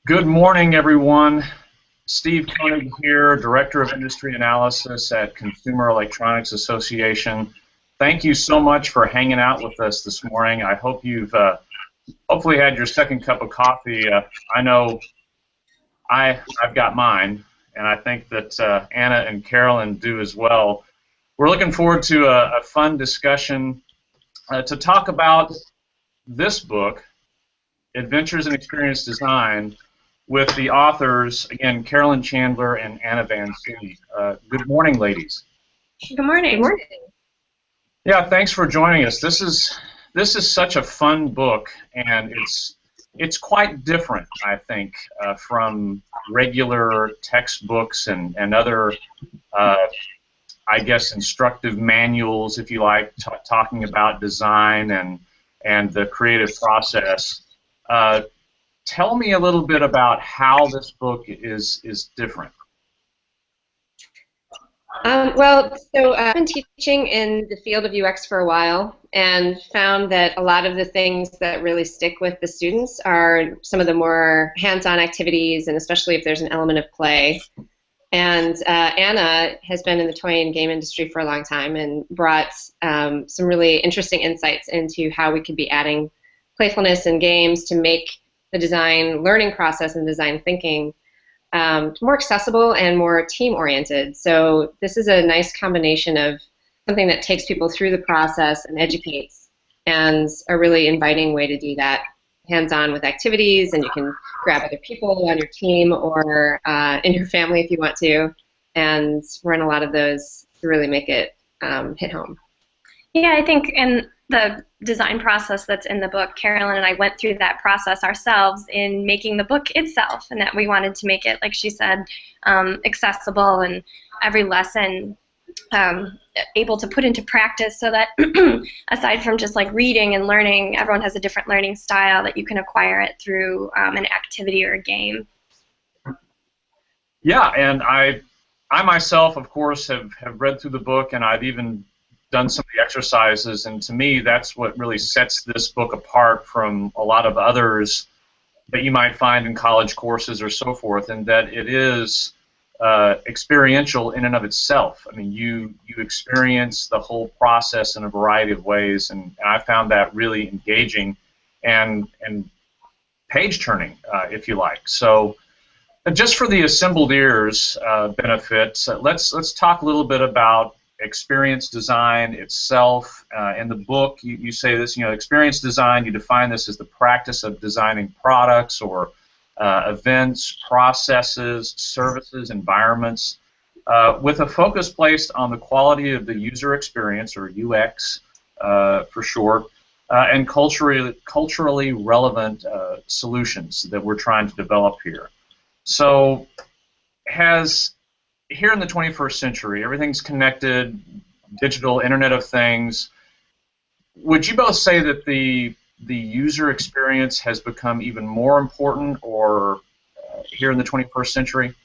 Good morning, everyone. Steve Koenig here, Director of Industry Analysis at Consumer Electronics Association. Thank you so much for hanging out with us this morning. I hope you've hopefully had your second cup of coffee. I know I've got mine, and I think that Anna and Carolyn do as well. We're looking forward to a fun discussion to talk about this book, Adventures in Experience Design, with the authors, again, Carolyn Chandler and Anna Van Slee. Good morning, ladies. Good morning. Good morning. Yeah, thanks for joining us. This is such a fun book, and it's quite different, I think, from regular textbooks and other, I guess, instructive manuals, if you like, talking about design and the creative process. Tell me a little bit about how this book is different. So I've been teaching in the field of UX for a while and found that a lot of the things that really stick with the students are some of the more hands-on activities, and especially if there's an element of play. And Anna has been in the toy and game industry for a long time and brought some really interesting insights into how we could be adding playfulness in games to make the design learning process and design thinking more accessible and more team-oriented. So this is a nice combination of something that takes people through the process and educates, and a really inviting way to do that hands-on with activities, and you can grab other people on your team or in your family if you want to, and run a lot of those to really make it hit home. Yeah, I think in the design process that's in the book, Carolyn and I went through that process ourselves in making the book itself, and that we wanted to make it, like she said, accessible, and every lesson able to put into practice, so that aside from just like reading and learning, everyone has a different learning style that you can acquire it through an activity or a game. Yeah, and I myself, of course, have read through the book, and I've even done some of the exercises, and to me that's what really sets this book apart from a lot of others that you might find in college courses or so forth, and that it is experiential in and of itself. I mean, you experience the whole process in a variety of ways, and I found that really engaging and page-turning, if you like. So just for the assembled ears benefit, let's talk a little bit about experience design itself. In the book, you say this, experience design, you define this as the practice of designing products or events, processes, services, environments, with a focus placed on the quality of the user experience, or UX for short, and culturally relevant solutions that we're trying to develop here. So here in the 21st century, everything's connected, digital, Internet of Things. Would you both say that the user experience has become even more important, or here in the 21st century?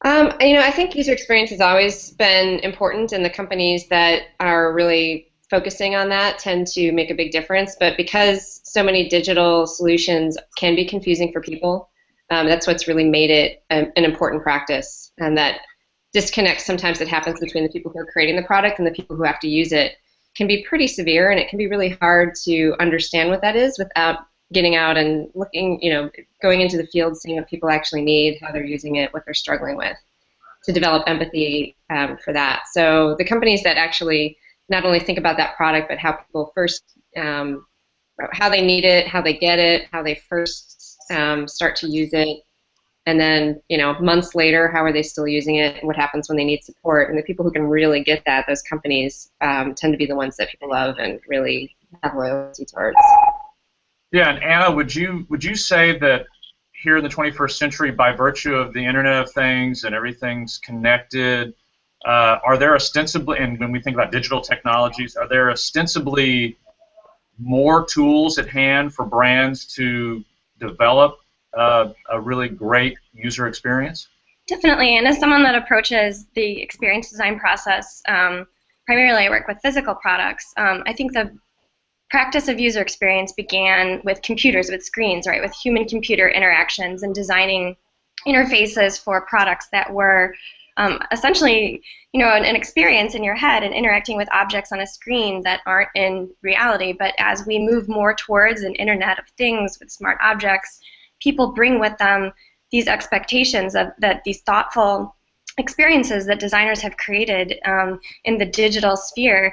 I think user experience has always been important, and the companies that are really focusing on that tend to make a big difference. But because so many digital solutions can be confusing for people, that's what's really made it an important practice, and that disconnect sometimes that happens between the people who are creating the product and the people who have to use it can be pretty severe, and it can be really hard to understand what that is without getting out and looking, going into the field, seeing what people actually need, how they're using it, what they're struggling with, to develop empathy for that. So the companies that actually not only think about that product, but how people first, how they need it, how they get it, how they first start to use it, and then months later, how are they still using it, and what happens when they need support. And the people who can really get that, those companies tend to be the ones that people love and really have loyalty towards. Yeah, and Anna, would you say that here in the 21st century, by virtue of the Internet of Things and everything's connected, are there ostensibly, and when we think about digital technologies, are there ostensibly more tools at hand for brands to develop a really great user experience? Definitely, and as someone that approaches the experience design process, primarily I work with physical products, I think the practice of user experience began with computers, with screens, right, with human-computer interactions and designing interfaces for products that were essentially, an experience in your head and interacting with objects on a screen that aren't in reality. But as we move more towards an Internet of Things with smart objects, people bring with them these expectations of that these thoughtful experiences that designers have created in the digital sphere.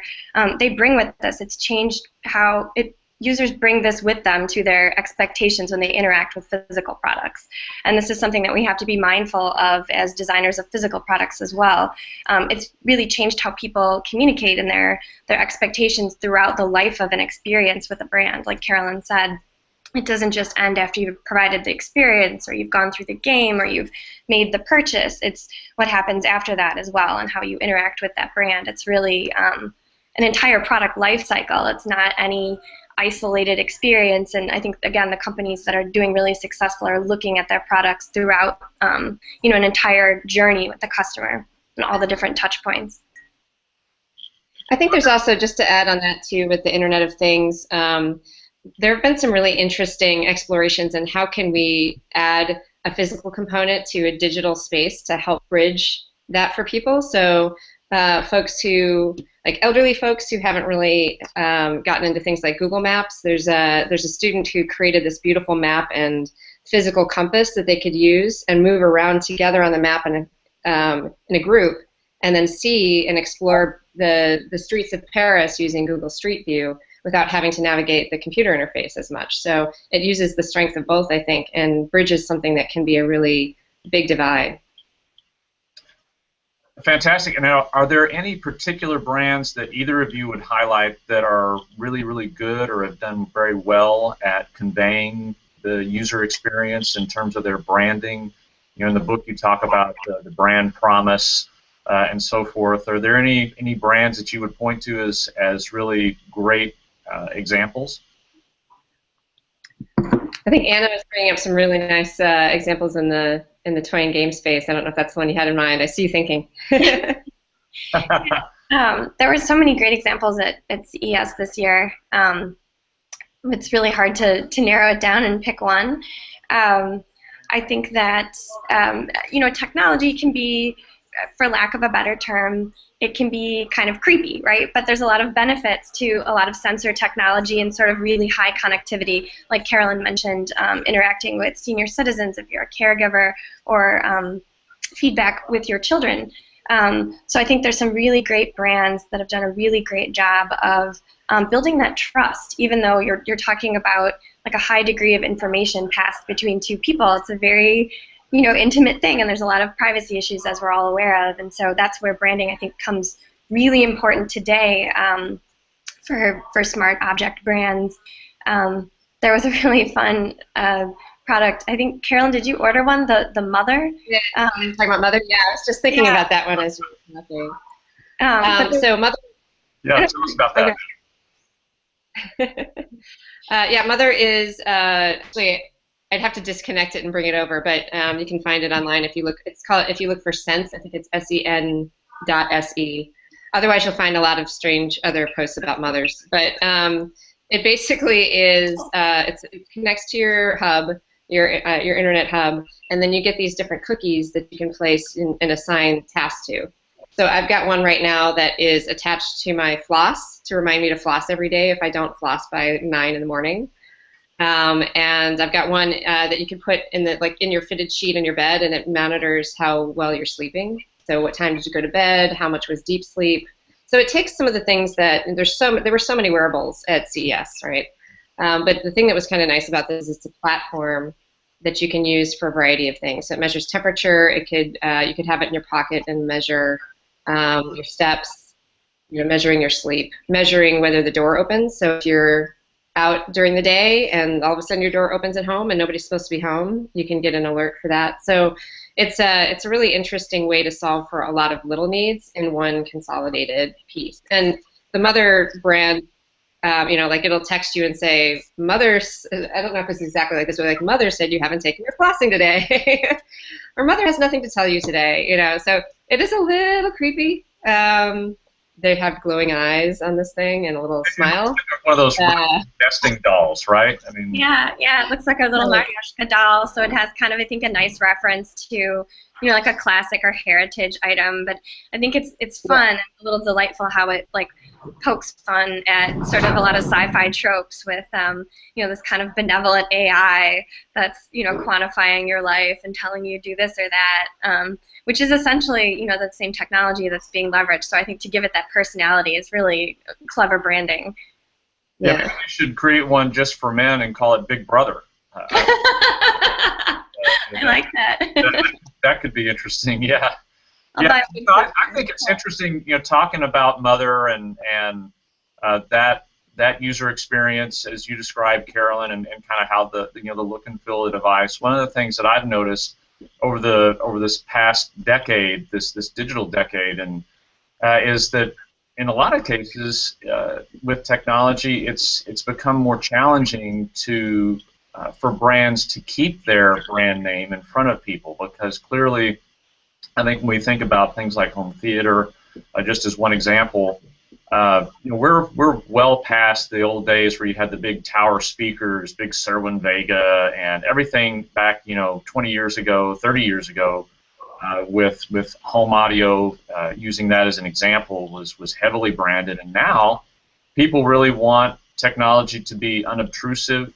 They bring with us. It's changed how users bring this with them to their expectations when they interact with physical products. And this is something that we have to be mindful of as designers of physical products as well. It's really changed how people communicate and their expectations throughout the life of an experience with a brand. Like Carolyn said, it doesn't just end after you've provided the experience or you've gone through the game or you've made the purchase. It's what happens after that as well and how you interact with that brand. It's really an entire product life cycle. It's not any isolated experience, and I think, again, the companies that are doing really successful are looking at their products throughout an entire journey with the customer and all the different touch points. I think there's also, just to add on that too, with the Internet of Things, there have been some really interesting explorations in how can we add a physical component to a digital space to help bridge that for people. So folks who, like elderly folks who haven't really gotten into things like Google Maps, there's a student who created this beautiful map and physical compass that they could use and move around together on the map in a group, and then see and explore the streets of Paris using Google Street View without having to navigate the computer interface as much. So it uses the strength of both, I think, and bridges something that can be a really big divide. Fantastic. Now, are there any particular brands that either of you would highlight that are really, really good or have done very well at conveying the user experience in terms of their branding? In the book you talk about the brand promise and so forth. Are there any brands that you would point to as really great examples? I think Anna was bringing up some really nice examples in the toy and game space. I don't know if that's the one you had in mind. I see you thinking. There were so many great examples at CES this year. It's really hard to narrow it down and pick one. I think that technology can be, for lack of a better term, it can be kind of creepy, right? But there's a lot of benefits to a lot of sensor technology and sort of really high connectivity, like Carolyn mentioned, interacting with senior citizens if you're a caregiver, or feedback with your children. So I think there's some really great brands that have done a really great job of building that trust, even though you're talking about like a high degree of information passed between two people. It's a very intimate thing, and there's a lot of privacy issues, as we're all aware of, and so that's where branding, I think, becomes really important today for smart object brands. There was a really fun product. I think, Carolyn, did you order one? The Mother? Yeah, talking about Mother? Yeah, I was just thinking about that one as you were talking. So Mother... Yeah, tell us about that. Yeah, Mother is... actually, I'd have to disconnect it and bring it over, but you can find it online if you look. If you look for Sense, I think it's sen.se. Otherwise, you'll find a lot of strange other posts about mothers. But it basically is it connects to your hub, your internet hub, and then you get these different cookies that you can place and assign tasks to. So I've got one right now that is attached to my floss to remind me to floss every day if I don't floss by 9 in the morning. And I've got one that you can put in your fitted sheet on your bed, and it monitors how well you're sleeping. So what time did you go to bed? How much was deep sleep? So it takes some of the things that there were so many wearables at CES, right? But the thing that was kind of nice about this is it's a platform that you can use for a variety of things. So it measures temperature. It could you could have it in your pocket and measure your steps, measuring your sleep, measuring whether the door opens. So if you're out during the day and all of a sudden your door opens at home and nobody's supposed to be home, you can get an alert for that. So it's a really interesting way to solve for a lot of little needs in one consolidated piece. And the Mother brand, it'll text you and say, Mother, I don't know if it's exactly like this, but like, Mother said you haven't taken your flossing today. Or Mother has nothing to tell you today, So it is a little creepy. they have glowing eyes on this thing and a little smile. One of those nesting dolls, right? I mean, yeah, it looks like a little Marioshka doll, so it has kind of, I think, a nice reference to, you know, like a classic or heritage item. But I think it's fun and a little delightful how it like pokes fun at sort of a lot of sci-fi tropes with, you know, this kind of benevolent AI that's, you know, quantifying your life and telling you do this or that, which is essentially, you know, the same technology that's being leveraged. So I think to give it that personality is really clever branding. Yeah, maybe you should create one just for men and call it Big Brother. I like that. That could be interesting. Yeah. I think it's interesting, you know, talking about Mother and that user experience as you described, Carolyn, and kind of how the look and feel of the device. One of the things that I've noticed over this past decade, this digital decade, and is that in a lot of cases with technology, it's become more challenging for brands to keep their brand name in front of people, because clearly, I think when we think about things like home theater, just as one example, we're well past the old days where you had the big tower speakers, big Serwin Vega, and everything back 20 years ago, 30 years ago, with home audio, using that as an example, was heavily branded. And now people really want technology to be unobtrusive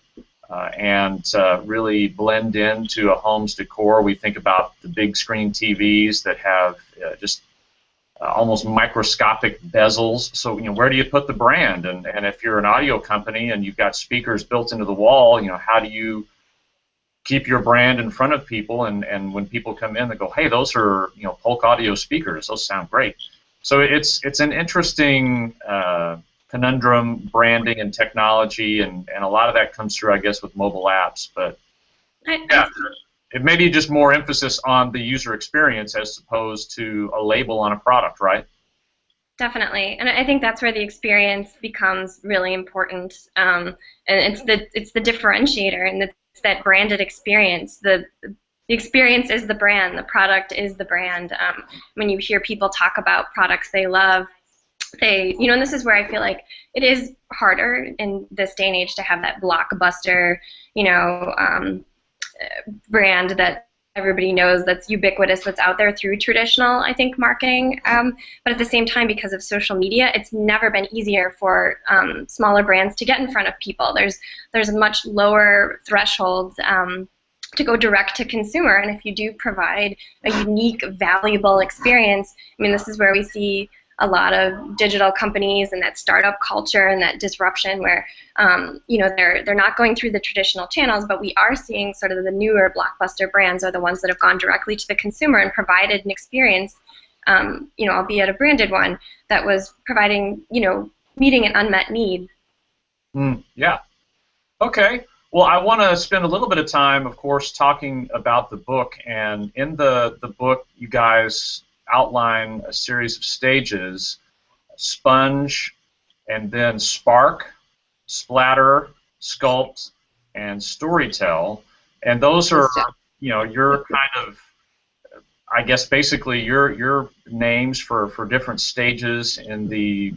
and really blend into a home's decor. We think about the big screen TVs that have just almost microscopic bezels. So where do you put the brand? And if you're an audio company and you've got speakers built into the wall, how do you keep your brand in front of people? And when people come in, they go, hey, those are Polk audio speakers. Those sound great. So it's an interesting conundrum, branding and technology, and a lot of that comes through, I guess, with mobile apps. But yeah, it may be just more emphasis on the user experience as opposed to a label on a product, right? Definitely, and I think that's where the experience becomes really important, and it's the differentiator, and it's that branded experience. The experience is the brand. The product is the brand. When you hear people talk about products they love, and this is where I feel like it is harder in this day and age to have that blockbuster, brand that everybody knows, that's ubiquitous, that's out there through traditional, I think, marketing. But at the same time, because of social media, it's never been easier for smaller brands to get in front of people. There's a much lower threshold to go direct to consumer, and if you do provide a unique, valuable experience, this is where we see a lot of digital companies and that startup culture and that disruption where, they're not going through the traditional channels, but we are seeing sort of the newer blockbuster brands are the ones that have gone directly to the consumer and provided an experience, albeit a branded one, that was providing, meeting an unmet need. Yeah. Okay. Well, I want to spend a little bit of time, of course, talking about the book. And in the book, you guys outline a series of stages: sponge, and then spark, splatter, sculpt, and storytell. And those are, your kind of, I guess, basically your names for different stages in the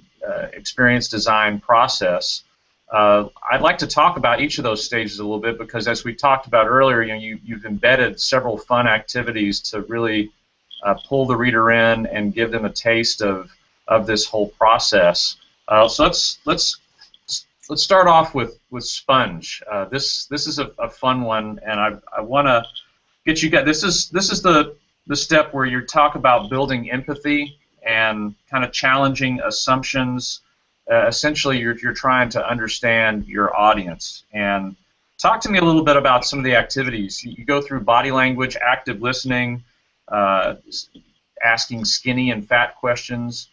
experience design process. I'd like to talk about each of those stages a little bit, because as we talked about earlier, you've embedded several fun activities to really pull the reader in and give them a taste of this whole process. So let's start off with sponge. This is a fun one, and I want to get you guys. This is the step where you talk about building empathy and kind of challenging assumptions. Essentially, you're trying to understand your audience. And talk to me a little bit about some of the activities. You go through body language, active listening, asking skinny and fat questions.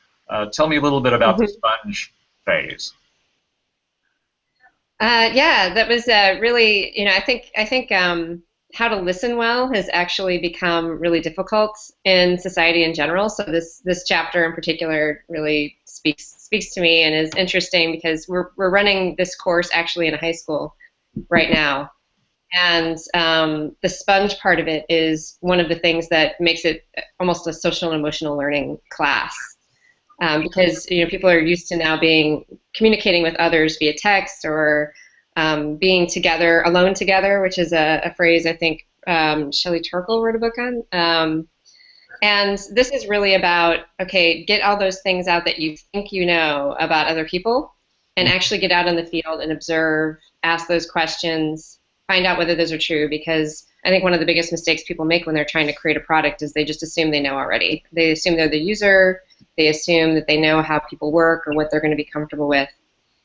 Tell me a little bit about the sponge phase. Yeah, that was really, I think how to listen well has actually become really difficult in society in general. So this chapter in particular really speaks to me and is interesting, because we're running this course actually in a high school right now. And the sponge part of it is one of the things that makes it almost a social and emotional learning class. because people are used to now communicating with others via text or being together, alone together, which is a phrase I think Shelley Turkle wrote a book on. And this is really about, okay, get all those things out that you think you know about other people and actually get out in the field and observe, ask those questions, find out whether those are true, because I think one of the biggest mistakes people make when they're trying to create a product is they just assume they know already. They assume they're the user, they assume that they know how people work or what they're going to be comfortable with.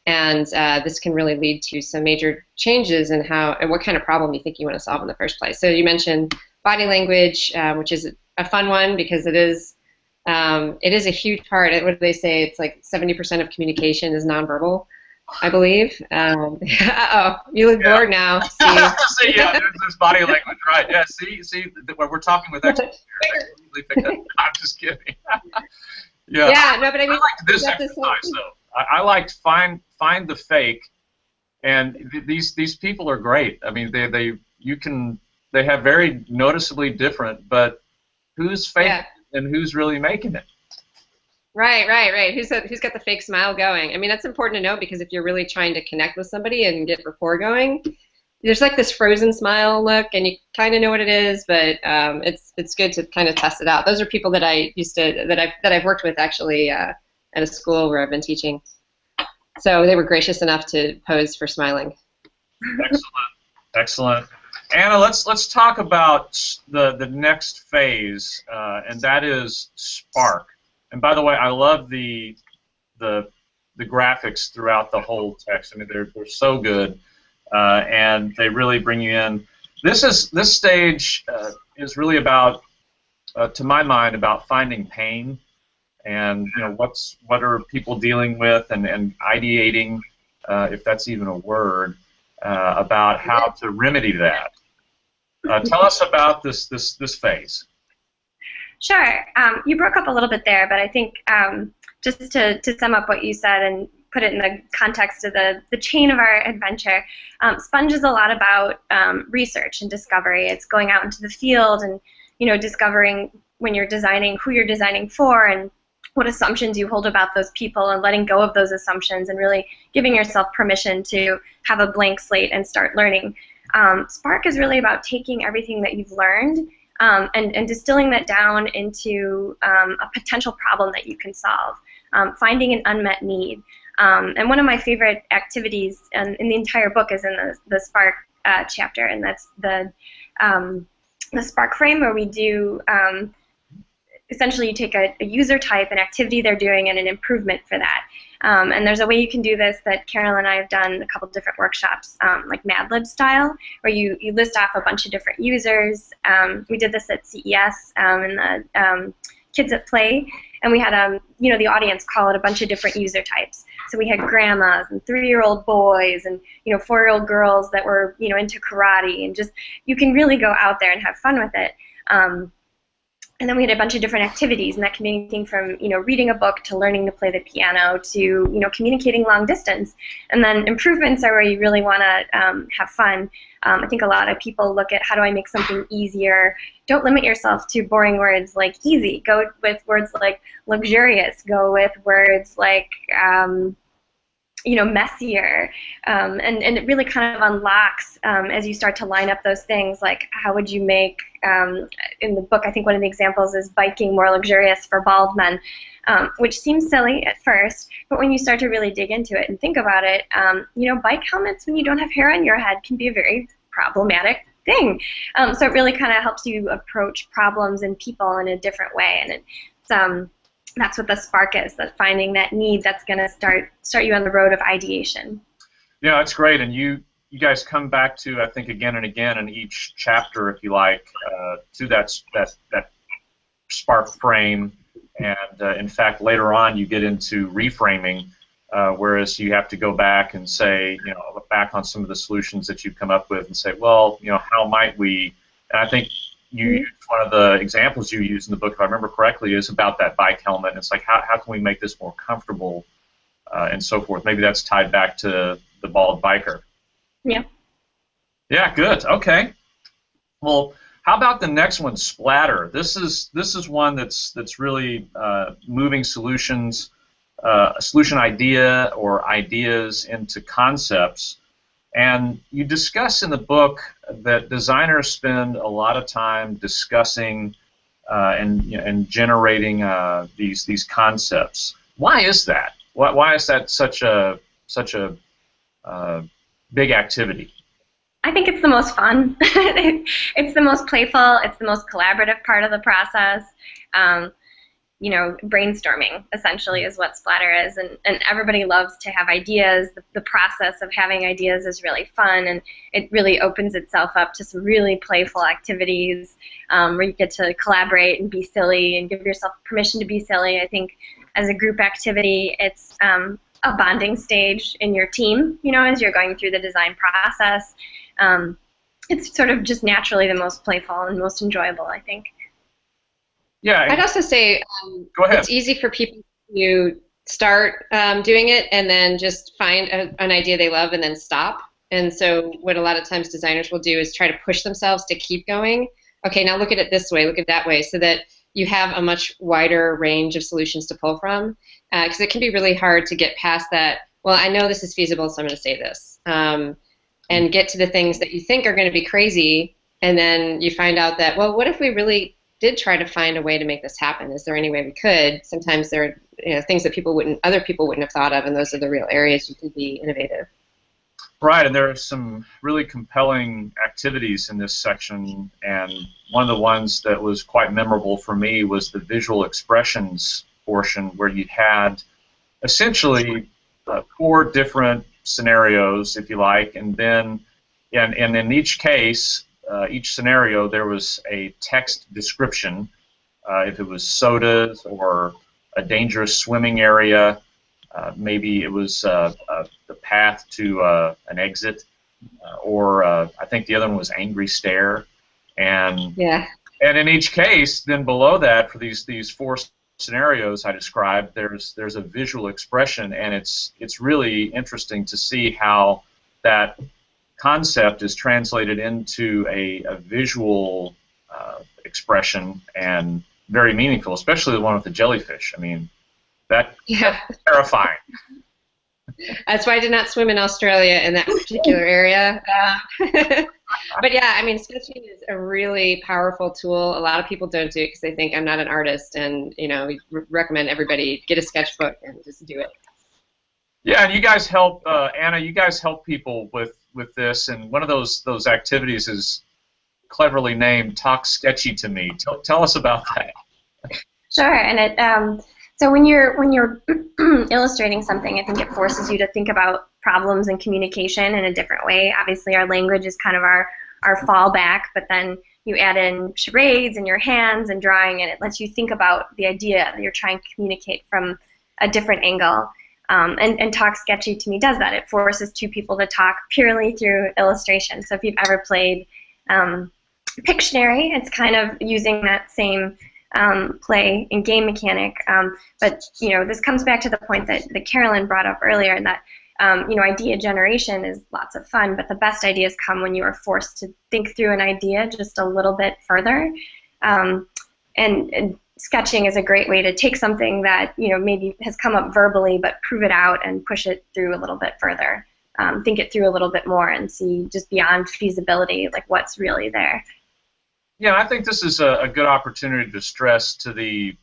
And this can really lead to some major changes in how and what kind of problem you think you want to solve in the first place. So you mentioned body language, which is a fun one because it is a huge part. What do they say? It's like 70% of communication is nonverbal, I believe. Uh-oh, you look bored now, Steve. See, yeah, there's body language, right? Yeah, see, when we're talking with experts here, I'm just kidding. Yeah, no, but I mean, I liked this exercise, though. I liked find the fake, and these people are great. I mean, they have very noticeably different, but who's fake and who's really making it? Right. Who's got the fake smile going? I mean, that's important to know because if you're really trying to connect with somebody and get rapport going, there's like this frozen smile look, and you kind of know what it is, but it's good to kind of test it out. Those are people that I've worked with actually at a school where I've been teaching. So they were gracious enough to pose for smiling. Excellent. Anna, let's talk about the next phase, and that is Spark. And by the way, I love the graphics throughout the whole text. I mean, they're so good, and they really bring you in. This stage is really about, to my mind, about finding pain, and what are people dealing with, and ideating, if that's even a word, about how to remedy that. Tell us about this phase. Sure. You broke up a little bit there, but I think just to sum up what you said and put it in the context of the chain of our adventure, Sponge is a lot about research and discovery. It's going out into the field and discovering when you're designing who you're designing for and what assumptions you hold about those people and letting go of those assumptions and really giving yourself permission to have a blank slate and start learning. Spark is really about taking everything that you've learned and distilling that down into a potential problem that you can solve, finding an unmet need. And one of my favorite activities in the entire book is in the Spark chapter, and that's the Spark frame, where we do essentially you take a user type, an activity they're doing, and an improvement for that. And there's a way you can do this that Carolyn and I have done a couple different workshops, like Mad Lib style, where you list off a bunch of different users. We did this at CES in the Kids at Play, and we had the audience call it a bunch of different user types. So we had grandmas and 3-year-old boys and 4-year-old girls that were into karate, and just you can really go out there and have fun with it. And then we had a bunch of different activities, and that can be anything from reading a book to learning to play the piano to communicating long distance. And then improvements are where you really want to have fun. I think a lot of people look at how do I make something easier. Don't limit yourself to boring words like easy. Go with words like luxurious. Go with words like messier, and it really kind of unlocks as you start to line up those things, like how would you make, in the book I think one of the examples is biking more luxurious for bald men, which seems silly at first, but when you start to really dig into it and think about it, bike helmets when you don't have hair on your head can be a very problematic thing. So it really kind of helps you approach problems and people in a different way, and it's that's what the Spark is, that finding that need that's going to start you on the road of ideation. Yeah, that's great, and you guys come back to, I think, again and again in each chapter, if you like, to that Spark frame, and in fact, later on you get into reframing, whereas you have to go back and say, back on some of the solutions that you've come up with and say, well, how might we, and I think one of the examples you use in the book, if I remember correctly, is about that bike helmet. And it's like, how can we make this more comfortable and so forth? Maybe that's tied back to the bald biker. Yeah. Yeah, good. Okay. Well, how about the next one, splatter? This is one that's really moving solutions. a solution idea or ideas into concepts. And you discuss in the book that designers spend a lot of time discussing and generating these concepts. Why is that? Why is that such a big activity? I think it's the most fun. It's the most playful. It's the most collaborative part of the process. You know, brainstorming essentially is what splatter is, and everybody loves to have ideas. The process of having ideas is really fun, and it really opens itself up to some really playful activities where you get to collaborate and be silly and give yourself permission to be silly. I think as a group activity, it's a bonding stage in your team, you know, as you're going through the design process. It's sort of just naturally the most playful and most enjoyable, I think. Yeah. I'd also say Go ahead. It's easy for people to start doing it and then just find an idea they love and then stop. And so what a lot of times designers will do is try to push themselves to keep going. Okay, now look at it this way, look at it that way, so that you have a much wider range of solutions to pull from. Because it can be really hard to get past that, well, I know this is feasible, so I'm going to say this. And get to the things that you think are going to be crazy, and then you find out that, well, what if we really did try to find a way to make this happen? Is there any way we could? Sometimes there are things that other people wouldn't have thought of, and those are the real areas you can be innovative. Right, and there are some really compelling activities in this section, and one of the ones that was quite memorable for me was the visual expressions portion, where you had essentially 4 different scenarios, if you like, and then and in each case, each scenario, there was a text description. If it was sodas or a dangerous swimming area, maybe it was the path to an exit, or I think the other one was angry stare, and in each case, then below that, for these 4 scenarios I described, there's a visual expression, and it's really interesting to see how that concept is translated into a visual expression, and very meaningful, especially the one with the jellyfish. I mean, that's terrifying. That's why I did not swim in Australia in that particular area. But yeah, I mean, sketching is a really powerful tool. A lot of people don't do it because they think I'm not an artist, and we recommend everybody get a sketchbook and just do it. Yeah, and you guys help, Anna. You guys help people with this, and one of those activities is cleverly named "Talk Sketchy to Me." Tell us about that. Sure, and it so when you're illustrating something, I think it forces you to think about problems and communication in a different way. Obviously, our language is kind of our fallback, but then you add in charades and your hands and drawing, and it lets you think about the idea that you're trying to communicate from a different angle. And Talk Sketchy to Me does that. It forces 2 people to talk purely through illustration. So if you've ever played Pictionary, it's kind of using that same play and game mechanic. But this comes back to the point that Carolyn brought up earlier, and that idea generation is lots of fun, but the best ideas come when you are forced to think through an idea just a little bit further. And sketching is a great way to take something that maybe has come up verbally, but prove it out and push it through a little bit further. Think it through a little bit more and see just beyond feasibility, like what's really there. Yeah, I think this is a good opportunity to stress to the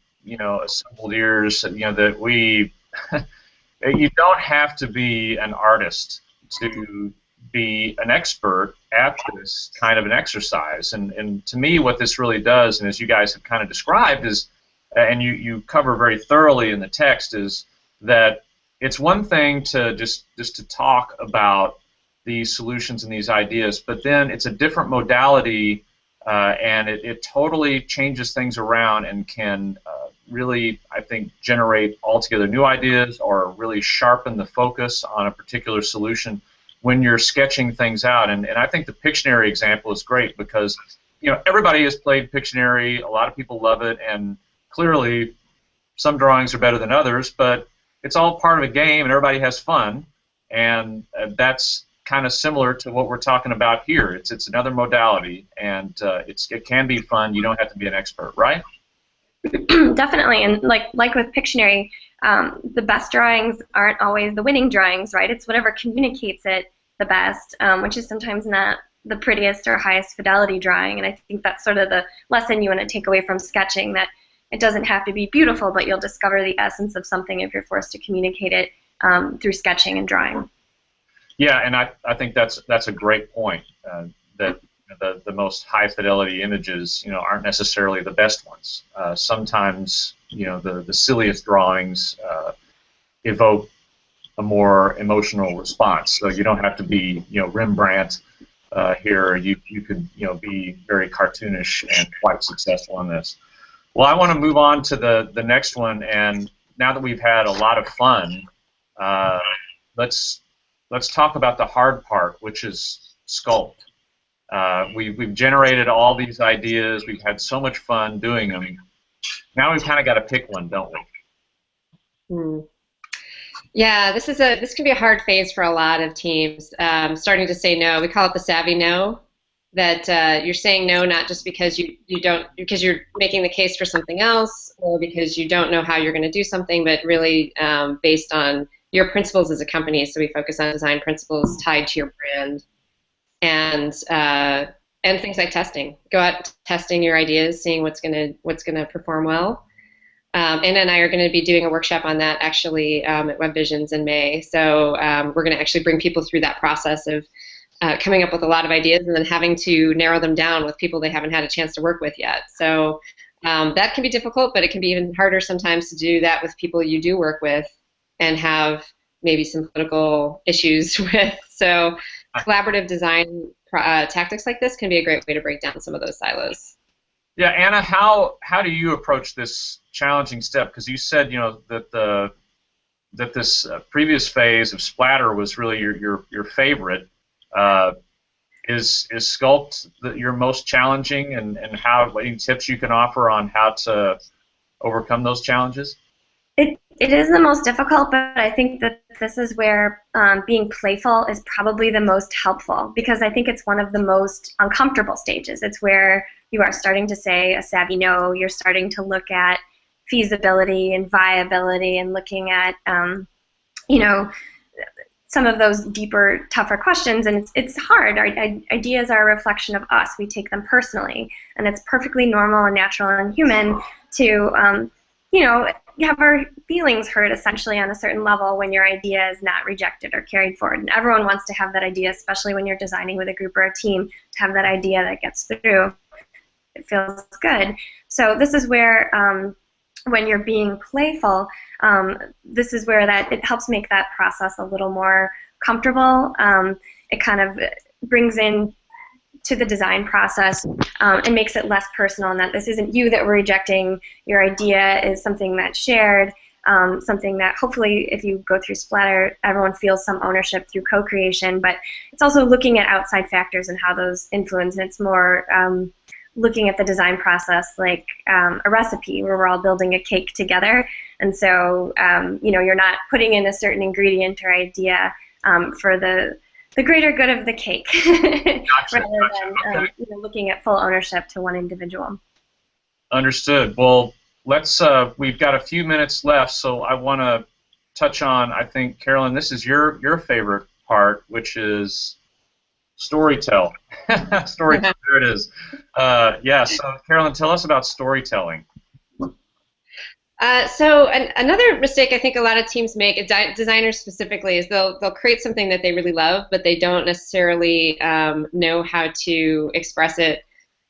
assembled ears that we you don't have to be an artist to be an expert at this kind of an exercise. And to me, what this really does, and as you guys have kind of described, is, and you cover very thoroughly in the text, is that it's one thing to just to talk about these solutions and these ideas, but then it's a different modality, and it totally changes things around and can really, I think, generate altogether new ideas or really sharpen the focus on a particular solution when you're sketching things out. And I think the Pictionary example is great because everybody has played Pictionary, a lot of people love it, and clearly some drawings are better than others, but it's all part of a game and everybody has fun, and that's kind of similar to what we're talking about here. It's another modality, and it can be fun. You don't have to be an expert, right? Definitely, and like with Pictionary, the best drawings aren't always the winning drawings, right? It's whatever communicates it the best, which is sometimes not the prettiest or highest fidelity drawing. And I think that's sort of the lesson you want to take away from sketching, that it doesn't have to be beautiful, but you'll discover the essence of something if you're forced to communicate it through sketching and drawing. Yeah, and I think that's a great point, that the most high fidelity images, aren't necessarily the best ones. Sometimes, the silliest drawings evoke a more emotional response. So you don't have to be, Rembrandt here. You could, be very cartoonish and quite successful in this. Well, I want to move on to the next one, and now that we've had a lot of fun, let's talk about the hard part, which is sculpt. We've generated all these ideas. We've had so much fun doing them. Now we've kind of got to pick one, don't we? Yeah, this can be a hard phase for a lot of teams. Starting to say no. We call it the savvy no. That you're saying no not just because because you're making the case for something else, or because you don't know how you're going to do something, but really based on your principles as a company. So we focus on design principles tied to your brand, and things like testing. Go out testing your ideas, seeing what's gonna perform well. Anna and I are going to be doing a workshop on that actually at Web Visions in May. So we're going to actually bring people through that process of coming up with a lot of ideas and then having to narrow them down with people they haven't had a chance to work with yet. So that can be difficult, but it can be even harder sometimes to do that with people you do work with and have maybe some political issues with. So collaborative design tactics like this can be a great way to break down some of those silos. Yeah, Anna, how do you approach this challenging step? Because you said that this previous phase of splatter was really your favorite. Is sculpt your most challenging, and any tips you can offer on how to overcome those challenges? It is the most difficult, but I think that this is where being playful is probably the most helpful, because I think it's one of the most uncomfortable stages. It's where you are starting to say a savvy no. You're starting to look at feasibility and viability and looking at, some of those deeper, tougher questions, and it's hard. Our ideas are a reflection of us. We take them personally, and it's perfectly normal and natural and human to, have our feelings hurt essentially on a certain level when your idea is not rejected or carried forward. And everyone wants to have that idea, especially when you're designing with a group or a team, to have that idea that gets through. It feels good. So this is where, when you're being playful, this is where it helps make that process a little more comfortable. It kind of brings in to the design process and makes it less personal, and that this isn't you that we're rejecting. Your idea is something that's shared, something that hopefully if you go through splatter, everyone feels some ownership through co-creation, but it's also looking at outside factors and how those influence, and it's more looking at the design process like a recipe where we're all building a cake together, and so you're not putting in a certain ingredient or idea for the greater good of the cake, Gotcha, rather than looking at full ownership to one individual. Understood. Well, let's. We've got a few minutes left, so I want to touch on. I think, Carolyn, this is your favorite part, which is storytell. Storytell. There it is. Yeah. So, Carolyn, tell us about storytelling. Another mistake I think a lot of teams make, designers specifically, is they'll create something that they really love, but they don't necessarily know how to express it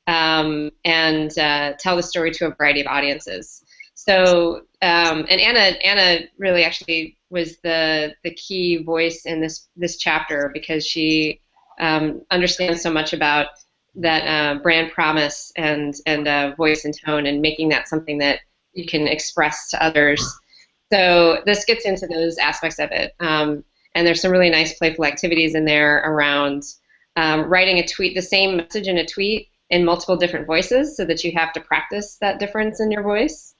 and tell the story to a variety of audiences. So, and Anna really actually was the key voice in this chapter, because she understands so much about that brand promise and voice and tone, and making that something that you can express to others. So this gets into those aspects of it. And there's some really nice playful activities in there around writing a tweet, the same message in a tweet, in multiple different voices, so that you have to practice that difference in your voice.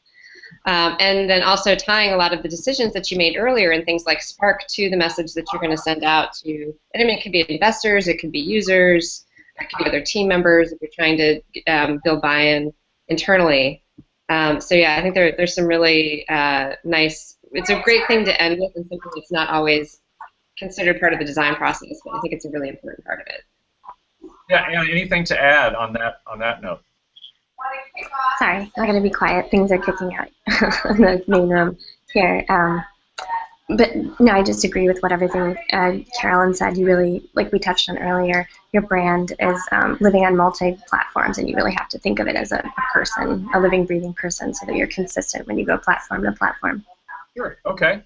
And then also tying a lot of the decisions that you made earlier in things like Spark to the message that you're going to send out to, and I mean, it could be investors, it could be users, it could be other team members if you're trying to build buy-in internally. So yeah, I think there's some really nice it's a great thing to end with, and something that's not always considered part of the design process, but I think it's a really important part of it. Yeah, and anything to add on that note? Sorry, I'm going to be quiet. Things are kicking out in the main room here. But no, I just agree with what everything Carolyn said. You really, like we touched on earlier, your brand is living on multi-platforms, and you really have to think of it as a person, a living, breathing person, so that you're consistent when you go platform to platform. Sure. Okay.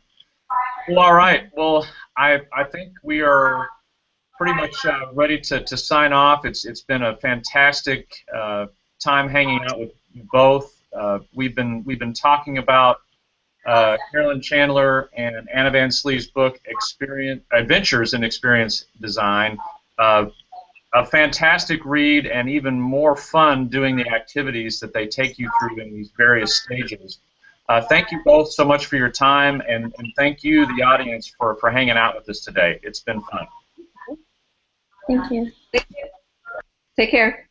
Well, all right. Well, I think we are pretty much ready to sign off. It's been a fantastic time hanging out with you both. We've been talking about Carolyn Chandler and Anna Van Slee's book, Adventures in Experience Design. A fantastic read, and even more fun doing the activities that they take you through in these various stages. Thank you both so much for your time, and thank you, the audience, for hanging out with us today. It's been fun. Thank you. Thank you. Take care.